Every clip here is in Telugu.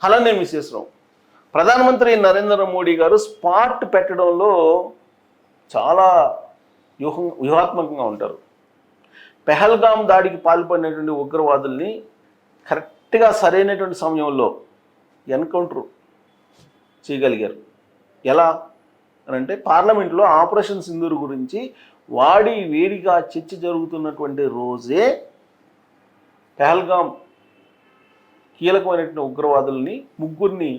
అలానే మిసెస్ రావు. ప్రధానమంత్రి నరేంద్ర మోడీ గారు స్పాట్ పెట్టడంలో చాలా వ్యూహాత్మకంగా ఉంటారు. పెహల్గాం దాడికి పాల్పడినటువంటి ఉగ్రవాదుల్ని కరెక్ట్గా సరైనటువంటి సమయంలో ఎన్కౌంటర్ చేయగలిగారు. ఎలా అని అంటే పార్లమెంట్లో ఆపరేషన్ సింధూర్ గురించి వాడి వేడిగా చర్చ జరుగుతున్నటువంటి రోజే పెహల్గాం కీలకమైనటువంటి ఉగ్రవాదుల్ని ముగ్గురిని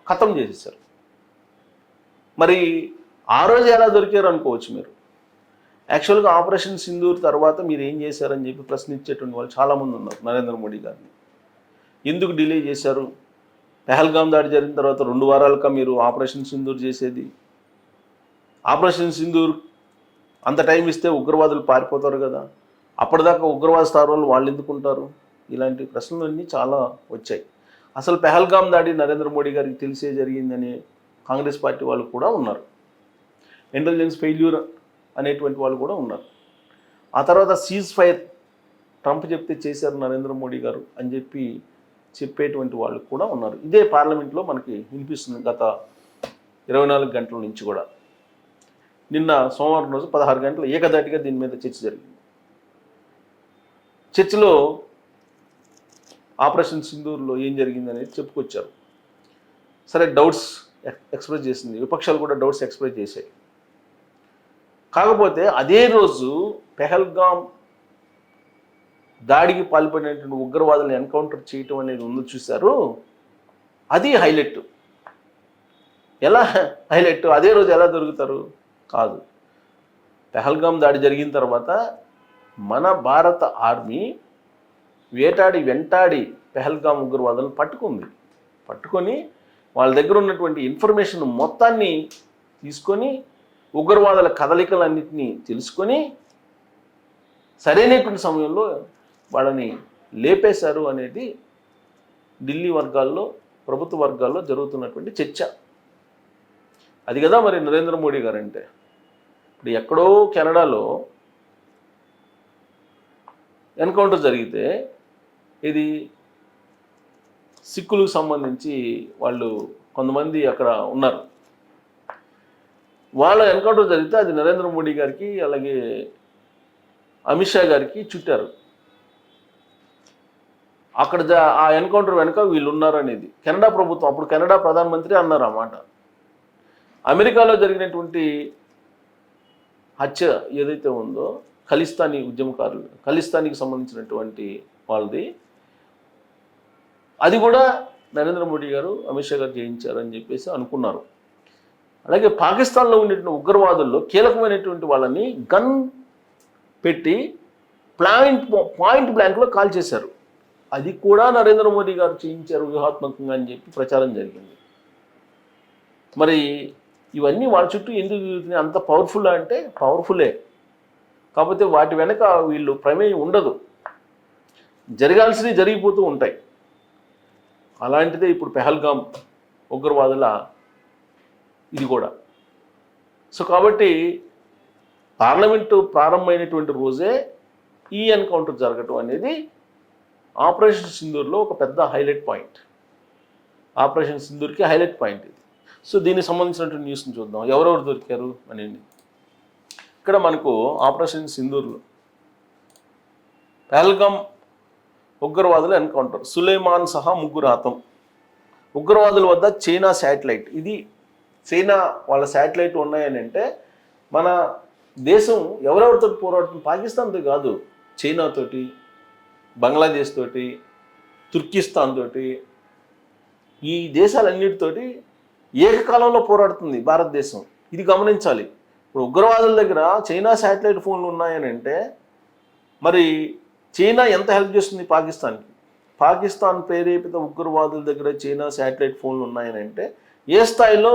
ఖతం చేసేసారు. మరి ఆ రోజు ఎలా దొరికారు అనుకోవచ్చు మీరు. యాక్చువల్గా ఆపరేషన్ సింధూర్ తర్వాత మీరు ఏం చేశారని చెప్పి ప్రశ్నించేటువంటి వాళ్ళు చాలామంది ఉన్నారు నరేంద్ర మోడీ గారిని. ఎందుకు డిలే చేశారు? పెహల్గాం దాడి జరిగిన తర్వాత 2 వారాలుగా మీరు ఆపరేషన్ సింధూర్ చేసేది. ఆపరేషన్ సింధూర్ అంత టైం ఇస్తే ఉగ్రవాదులు పారిపోతారు కదా, అప్పటిదాకా ఉగ్రవాద స్థావరాలు వాళ్ళు ఎందుకుంటారు? ఇలాంటి ప్రశ్నలన్నీ చాలా వచ్చాయి. అసలు పెహల్గాం దాడి నరేంద్ర మోడీ గారికి తెలిసే జరిగిందని కాంగ్రెస్ పార్టీ వాళ్ళు కూడా ఉన్నారు. ఇంటెలిజెన్స్ ఫెయిల్యూర్ అనేటువంటి వాళ్ళు కూడా ఉన్నారు. ఆ తర్వాత సీజ్ ఫైర్ ట్రంప్ చెప్తే చేశారు నరేంద్ర మోడీ గారు అని చెప్పేటువంటి వాళ్ళు కూడా ఉన్నారు. ఇదే పార్లమెంట్లో మనకి వినిపిస్తుంది గత 24 గంటల నుంచి కూడా. నిన్న సోమవారం రోజు 16 గంటలు ఏకధాటిగా దీని మీద చర్చ జరిగింది. చర్చలో ఆపరేషన్ సింధూర్లో ఏం జరిగింది అనేది చెప్పుకొచ్చారు. సరే, డౌట్స్ ఎక్స్ప్రెస్ చేసింది, విపక్షాలు కూడా డౌట్స్ ఎక్స్ప్రెస్ చేశాయి. కాకపోతే అదే రోజు పెహల్గాం దాడికి పాల్పడినటువంటి ఉగ్రవాదులను ఎన్కౌంటర్ చేయటం అనేది ఉందో చూశారు, అది హైలైట్. ఎలా హైలైట్? అదే రోజు ఎలా దొరుకుతారు? కాదు. పెహల్గాం దాడి జరిగిన తర్వాత మన భారత ఆర్మీ వెంటాడి పెహల్గాం ఉగ్రవాదులను పట్టుకొని వాళ్ళ దగ్గర ఉన్నటువంటి ఇన్ఫర్మేషన్ మొత్తాన్ని తీసుకొని ఉగ్రవాదుల కదలికలన్నింటినీ తెలుసుకొని సరైనటువంటి సమయంలో వాళ్ళని లేపేశారు అనేది ఢిల్లీ వర్గాల్లో, ప్రభుత్వ వర్గాల్లో జరుగుతున్నటువంటి చర్చ. అది కదా మరి నరేంద్ర మోడీ గారు అంటే. ఇప్పుడు ఎక్కడో కెనడాలో ఎన్కౌంటర్ జరిగితే ఇది సిక్కులకు సంబంధించి వాళ్ళు కొంతమంది అక్కడ ఉన్నారు. వాళ్ళ ఎన్కౌంటర్ జరిగితే అది నరేంద్ర మోడీ గారికి అలాగే అమిత్ షా గారికి చుట్టారు. అక్కడ ఆ ఎన్కౌంటర్ వెనుక వీళ్ళు ఉన్నారు అనేది కెనడా ప్రభుత్వం, అప్పుడు కెనడా ప్రధానమంత్రి అన్నారు అన్నమాట. అమెరికాలో జరిగినటువంటి హత్య ఏదైతే ఉందో ఖలిస్తానీ ఉద్యమకారులు, ఖలిస్తానీకి సంబంధించినటువంటి వాళ్ళది, అది కూడా నరేంద్ర మోడీ గారు అమిత్ షా గారు చేయించారని చెప్పేసి అనుకున్నారు. అలాగే పాకిస్తాన్లో ఉండేటువంటి ఉగ్రవాదుల్లో కీలకమైనటువంటి వాళ్ళని గన్ పెట్టి పాయింట్ బ్లాంక్లో కాల్ చేశారు. అది కూడా నరేంద్ర మోడీ గారు చేయించారు వ్యూహాత్మకంగా అని చెప్పి ప్రచారం జరిగింది. మరి ఇవన్నీ వాళ్ళ చుట్టూ ఎందుకు జరుగుతున్నాయి? అంత పవర్ఫుల్ అంటే పవర్ఫుల్లే, కాకపోతే వాటి వెనక వీళ్ళు ప్రమేయం ఉండదు, జరగాల్సినవి జరిగిపోతూ ఉంటాయి. అలాంటిదే ఇప్పుడు పెహల్గాం ఉగ్రవాదుల ఇది కూడా. సో కాబట్టి పార్లమెంటు ప్రారంభమైనటువంటి రోజే ఈ ఎన్కౌంటర్ జరగటం అనేది ఆపరేషన్ సింధూర్లో ఒక పెద్ద హైలైట్ పాయింట్. ఆపరేషన్ సింధూర్కి హైలైట్ పాయింట్ ఇది. సో దీనికి సంబంధించినటువంటి న్యూస్ని చూద్దాం, ఎవరెవరు దొరికారు అనేది. ఇక్కడ మనకు ఆపరేషన్ సింధూర్లో పెహల్గాం ఉగ్రవాదుల ఎన్కౌంటర్, సులేమాన్ సహా 3 హతం. ఉగ్రవాదుల వద్ద చైనా శాటిలైట్, ఇది చైనా వాళ్ళ శాటిలైట్ ఉన్నాయని అంటే మన దేశం ఎవరెవరితో పోరాడుతుంది? పాకిస్తాన్తో కాదు, చైనాతోటి, బంగ్లాదేశ్ తోటి, తుర్కిస్తాన్ తోటి, ఈ దేశాలన్నిటితోటి ఏకకాలంలో పోరాడుతుంది భారతదేశం. ఇది గమనించాలి. ఇప్పుడు ఉగ్రవాదుల దగ్గర చైనా శాటిలైట్ ఫోన్లు ఉన్నాయని అంటే మరి చైనా ఎంత హెల్ప్ చేస్తుంది పాకిస్తాన్కి? పాకిస్తాన్ ప్రేరేపిత ఉగ్రవాదుల దగ్గర చైనా శాటిలైట్ ఫోన్లు ఉన్నాయని అంటే ఏ స్థాయిలో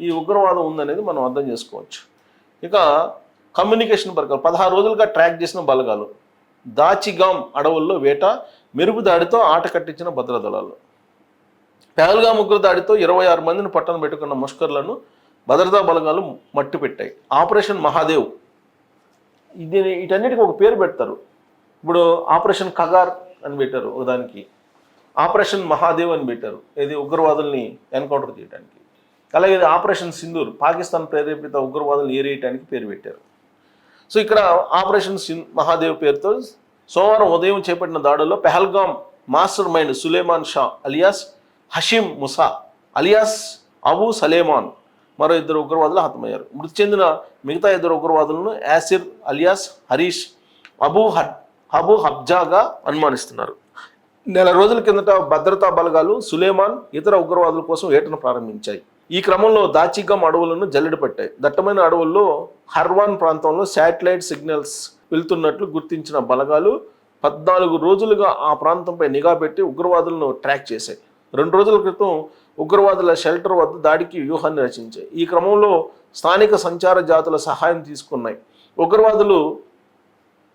ఈ ఉగ్రవాదం ఉందనేది మనం అర్థం చేసుకోవచ్చు. ఇక కమ్యూనికేషన్ బలగాలు 16 రోజులుగా ట్రాక్ చేసిన బలగాలు, దాచిగాం అడవుల్లో వేట, మెరుపు దాడితో ఆట కట్టించిన భద్రతా దళాలు. పెహల్గాం ఉగ్ర దాడితో 26 మందిని పట్టణ పెట్టుకున్న ముష్కర్లను భద్రతా బలగాలు మట్టు పెట్టాయి. ఆపరేషన్ మహాదేవ్, వీటన్నిటికీ ఒక పేరు పెడతారు. ఇప్పుడు ఆపరేషన్ కగార్ అని పెట్టారు ఒకదానికి, ఆపరేషన్ మహాదేవ్ అని పెట్టారు, ఇది ఉగ్రవాదుల్ని ఎన్కౌంటర్ చేయడానికి. అలాగే ఆపరేషన్ సింధూర్, పాకిస్తాన్ ప్రేరేపిత ఉగ్రవాదులను ఏరేయడానికి పేరు పెట్టారు. సో ఇక్కడ ఆపరేషన్ మహాదేవ్ పేరుతో సోమవారం ఉదయం చేపట్టిన దాడుల్లో Pahalgam mastermind Suleman Shah alias Hashim Musa alias Abu Suleman మరో 2 ఉగ్రవాదులు హతమయ్యారు. మృతి చెందిన మిగతా 2 ఉగ్రవాదులను యాసిర్ అలియాస్ హరీష్ అబూ హబ్జాగా అనుమానిస్తున్నారు. నెల రోజుల కిందట భద్రతా బలగాలు సులేమాన్ ఇతర ఉగ్రవాదుల కోసం వేటను ప్రారంభించాయి. ఈ క్రమంలో దాచిగం అడవులను జల్లెడపట్టాయి. దట్టమైన అడవుల్లో హర్వాన్ ప్రాంతంలో శాటిలైట్ సిగ్నల్స్ వెళ్తున్నట్లు గుర్తించిన బలగాలు 14 రోజులుగా ఆ ప్రాంతంపై నిఘా పెట్టి ఉగ్రవాదులను ట్రాక్ చేశాయి. 2 రోజుల క్రితం ఉగ్రవాదుల షెల్టర్ వద్ద దాడికి వ్యూహాన్ని రచించాయి. ఈ క్రమంలో స్థానిక సంచార జాతుల సహాయం తీసుకున్నాయి. ఉగ్రవాదులు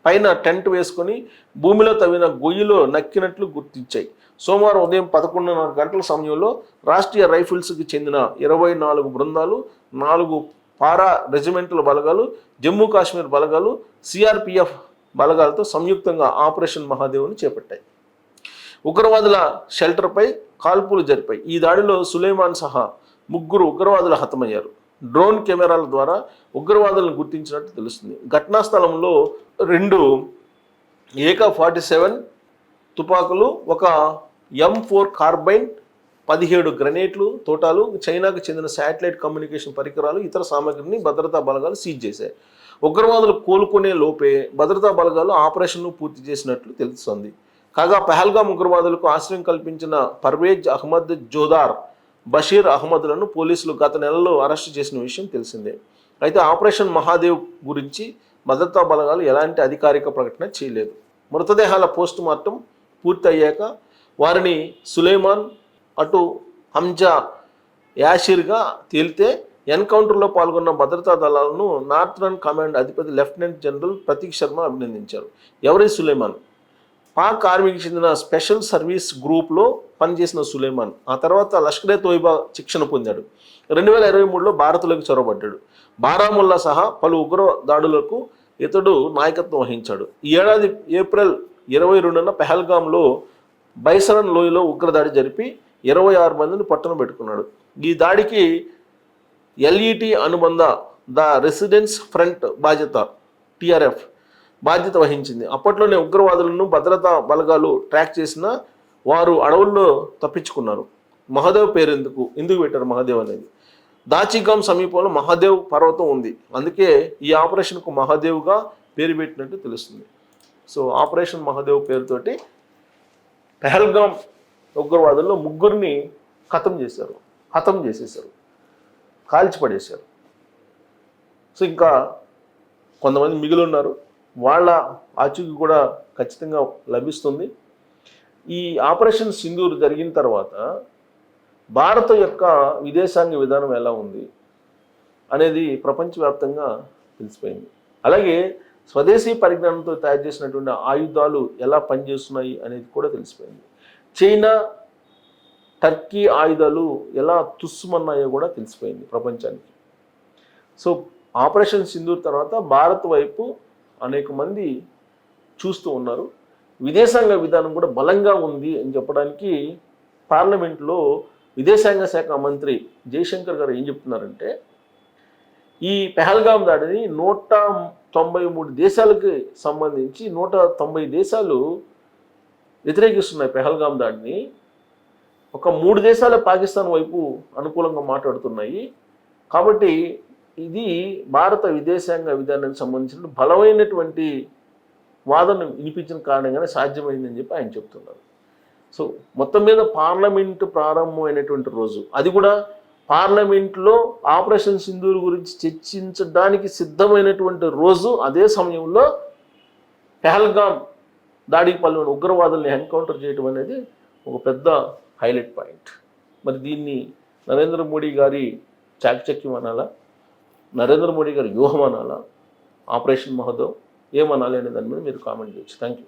పైన టెంట్ వేసుకొని భూమిలో తవ్విన గొయ్యిలో నక్కినట్లు గుర్తించాయి. సోమవారం ఉదయం 11:30 గంటల సమయంలో రాష్ట్రీయ రైఫిల్స్కి చెందిన 24 బృందాలు, 4 పారా రెజిమెంటల్ బలగాలు, జమ్మూ కాశ్మీర్ బలగాలు, సిఆర్పిఎఫ్ బలగాలతో సంయుక్తంగా ఆపరేషన్ మహాదేవ్ని చేపట్టాయి. ఉగ్రవాదుల షెల్టర్పై కాల్పులు జరిపాయి. ఈ దాడిలో సులేమాన్ సహా 3 ఉగ్రవాదులు హతమయ్యారు. డ్రోన్ కెమెరాల ద్వారా ఉగ్రవాదులను గుర్తించినట్టు తెలుస్తుంది. ఘటనా స్థలంలో 2 AK-47 తుపాకులు, ఒక M4 కార్బైన్, 17 గ్రెనేడ్లు, తోటాలు, చైనాకు చెందిన శాటిలైట్ కమ్యూనికేషన్ పరికరాలు, ఇతర సామగ్రిని భద్రతా బలగాలు సీజ్ చేశాయి. ఉగ్రవాదులు కోలుకునే లోపే భద్రతా బలగాలు ఆపరేషన్ను పూర్తి చేసినట్లు తెలుస్తోంది. కాగా పెహల్గాం ఉగ్రవాదులకు ఆశ్రయం కల్పించిన పర్వేజ్ అహ్మద్, జోదార్, బషీర్ అహ్మద్లను పోలీసులు గత నెలలో అరెస్టు చేసిన విషయం తెలిసిందే. అయితే ఆపరేషన్ మహాదేవ్ గురించి భద్రతా బలగాలు ఎలాంటి అధికారిక ప్రకటన చేయలేదు. మృతదేహాల పోస్ట్ మార్టం పూర్తి అయ్యాక వారిని సులేమాన్, అటు హంజా, యాషిర్గా తేలితే ఎన్కౌంటర్లో పాల్గొన్న భద్రతా దళాలను నార్థరన్ కమాండ్ అధిపతి లెఫ్టినెంట్ జనరల్ ప్రతీక్ శర్మ అభినందించారు. ఎవరి సులేమాన్? పాక్ ఆర్మీకి చెందిన స్పెషల్ సర్వీస్ గ్రూప్లో పనిచేసిన సులేమాన్ ఆ తర్వాత లష్కరే తోయిబా శిక్షణ పొందాడు. 2023లో భారత్లోకి చొరబడ్డాడు. బారాముల్లా సహా పలు ఉగ్ర దాడులకు ఇతడు నాయకత్వం వహించాడు. ఈ ఏడాది ఏప్రిల్ 22న పెహల్గాంలో బైసరన్ లోయలో ఉగ్రదాడి జరిపి 26 మందిని పట్టున పెట్టుకున్నాడు. ఈ దాడికి ఎల్ఈటి అనుబంధ ద రెసిడెన్స్ ఫ్రంట్ టిఆర్ఎఫ్ బాధ్యత వహించింది. అప్పట్లోనే ఉగ్రవాదులను భద్రతా బలగాలు ట్రాక్ చేసిన వారు అడవుల్లో తప్పించుకున్నారు. మహాదేవ్ పేరు ఎందుకు పెట్టారు మహాదేవ్ అనేది? దాచిగాం సమీపంలో మహాదేవ్ పర్వతం ఉంది, అందుకే ఈ ఆపరేషన్కు మహాదేవ్గా పేరు పెట్టినట్టు తెలుస్తుంది. సో ఆపరేషన్ మహాదేవ్ పేరుతోటి పెహల్గాం ఉగ్రవాదుల్లో 3 హతం చేసేసారు, కాల్చిపడేశారు. సో ఇంకా కొంతమంది మిగిలి ఉన్నారు, వాళ్ళ ఆచూకీ కూడా ఖచ్చితంగా లభిస్తుంది. ఈ ఆపరేషన్ సింధూర్ జరిగిన తర్వాత భారత యొక్క విదేశాంగ విధానం ఎలా ఉంది అనేది ప్రపంచవ్యాప్తంగా తెలిసిపోయింది. అలాగే స్వదేశీ పరిజ్ఞానంతో తయారు చేసినటువంటి ఆయుధాలు ఎలా పనిచేస్తున్నాయి అనేది కూడా తెలిసిపోయింది. చైనా, టర్కీ ఆయుధాలు ఎలా తుస్సుమన్నాయో కూడా తెలిసిపోయింది ప్రపంచానికి. సో ఆపరేషన్ సింధూర్ తర్వాత భారత్ వైపు అనేక మంది చూస్తూ ఉన్నారు. విదేశాంగ విధానం కూడా బలంగా ఉంది అని చెప్పడానికి పార్లమెంట్లో విదేశాంగ శాఖ మంత్రి జయశంకర్ గారు ఏం చెప్తున్నారంటే, ఈ పెహల్గాం దాడిని 193 దేశాలకు సంబంధించి 190 దేశాలు వ్యతిరేకిస్తున్నాయి. పెహల్గాం దాడిని ఒక 3 దేశాలు పాకిస్తాన్ వైపు అనుకూలంగా మాట్లాడుతున్నాయి. కాబట్టి ఇది భారత విదేశాంగ విధానానికి సంబంధించిన బలమైనటువంటి వాదన వినిపించిన కారణంగానే సాధ్యమైందని చెప్పి ఆయన చెప్తున్నారు. సో మొత్తం మీద పార్లమెంటు ప్రారంభమైనటువంటి రోజు, అది కూడా పార్లమెంట్లో ఆపరేషన్ సింధూర్ గురించి చర్చించడానికి సిద్ధమైనటువంటి రోజు, అదే సమయంలో పెహల్గాం దాడికి పాల్గొన్న ఉగ్రవాదుల్ని ఎన్కౌంటర్ చేయడం అనేది ఒక పెద్ద హైలైట్ పాయింట్. మరి దీన్ని నరేంద్ర మోడీ గారి చాకచక్యం అనాలా, నరేంద్ర మోడీ గారి వ్యూహం అనాలా, ఆపరేషన్ మహోదవ్ ఏమనాలి అనే దాని మీద మీరు కామెంట్ చేయొచ్చు. Thank you.